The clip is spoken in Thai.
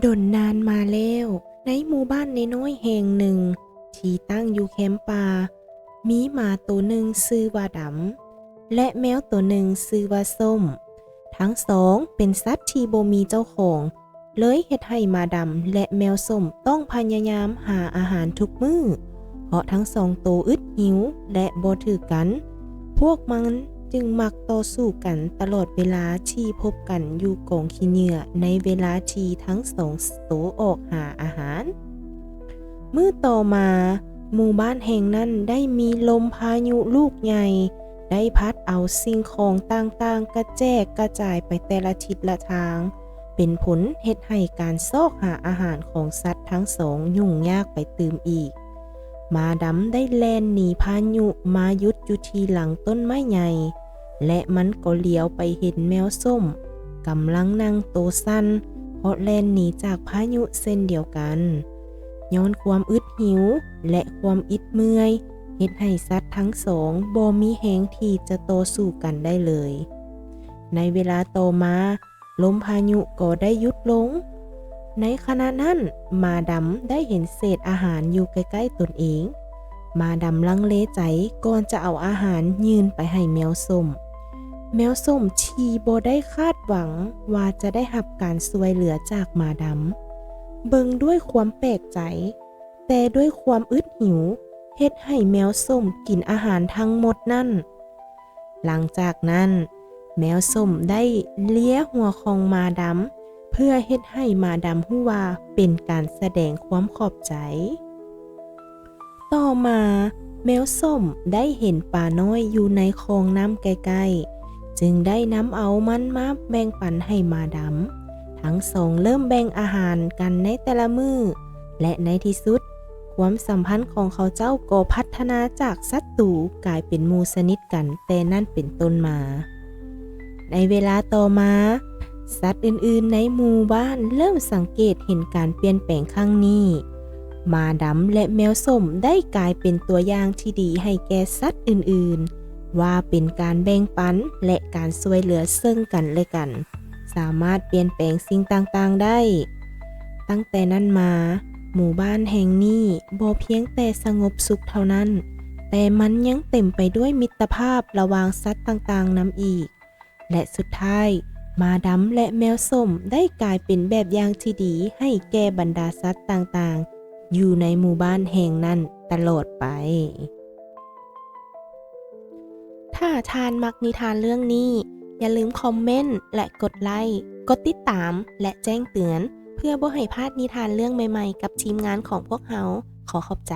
ดนนานมาแล้วในหมู่บ้านน้อยๆแห่งหนึ่งที่ตั้งอยู่แคมป์ป่ามีหมาตัวหนึ่งชื่อว่าดำและแมวตัวหนึ่งชื่อว่าส้มทั้งสองเป็นสัตว์ที่บ่มีเจ้าของเลยเฮ็ดให้หมาดำและแมวส้มต้องพยายามหาอาหารทุกมื้อเพราะทั้งสองตัวอึดหิวและบ่ถือกันพวกมันจึงมักต่อสู้กันตลอดเวลาที่พบกันอยู่กองขี้เหงื่อในเวลาที่ทั้งสองตัวออกหาอาหารมื้อต่อมาหมู่บ้านแห่งนั้นได้มีลมพายุลูกใหญ่ได้พัดเอาสิ่งของต่างๆกระแจกกระจายไปแต่ละทิศละทางเป็นผลเฮ็ดให้การซอกหาอาหารของสัตว์ทั้งสองยุ่งยากไปตืมอีกหมาดำได้แล่นหนีพายุมาหยุดอยู่ที่หลังต้นไม้ใหญ่และมันก็เลี้ยวไปเห็นแมวส้มกำลังนั่งโตสั้นเพราะแล่นหนีจากพายุเส้นเดียวกันย้อนความอึดหิวและความอิดเมื่อยเฮ็ดให้สัตว์ทั้งสองบ่มีแรงที่จะต่อสู้กันได้เลยในเวลาต่อมาลมพายุก็ได้หยุดลงในขณะนั้นหมาดำได้เห็นเศษอาหารอยู่ใกล้ๆตนเองหมาดำลังเลใจก่อนจะเอาอาหารยื่นไปให้แมวส้มที่บ่ได้คาดหวังว่าจะได้รับการช่วยเหลือจากหมาดำเบิ่งด้วยความแปลกใจแต่ด้วยความอึดหิวเฮ็ดให้แมวส้มกินอาหารทั้งหมดนั่นหลังจากนั้นแมวส้มได้เลี้ยหัวของหมาดำเพื่อเฮ็ดให้หมาดำรู้ว่าเป็นการแสดงความขอบใจต่อมาแมวส้มได้เห็นปลาน้อยอยู่ในคลองน้ำใกล้ๆจึงได้นำเอามันมาแบ่งปันให้หมาดำทั้งสองเริ่มแบ่งอาหารกันในแต่ละมื้อและในที่สุดความสัมพันธ์ของเขาเจ้าก็พัฒนาจากศัตรูกลายเป็นหมู่สนิทกันแต่นั่นเป็นต้นมาในเวลาต่อมาสัตว์อื่นๆในหมู่บ้านเริ่มสังเกตเห็นการเปลี่ยนแปลงครั้งนี้หมาดำและแมวส้มได้กลายเป็นตัวอย่างที่ดีให้แก่สัตว์อื่นๆว่าเป็นการแบ่งปันและการช่วยเหลือซึ่งกันและกันสามารถเปลี่ยนแปลงสิ่งต่างๆได้ตั้งแต่นั้นมาหมู่บ้านแห่งนี้บ่เพียงแต่สงบสุขเท่านั้นแต่มันยังเต็มไปด้วยมิตรภาพระหว่างสัตว์ต่างๆนำอีกและสุดท้ายหมาดำและแมวส้มได้กลายเป็นแบบอย่างที่ดีให้แก่บรรดาสัตว์ต่างๆอยู่ในหมู่บ้านแห่งนั้นตลอดไปถ้าทานมักนิทานเรื่องนี้อย่าลืมคอมเมนต์และกดไลค์กดติดตามและแจ้งเตือนเพื่อบ่ให้พลาดนิทานเรื่องใหม่ๆกับทีมงานของพวกเราขอขอบใจ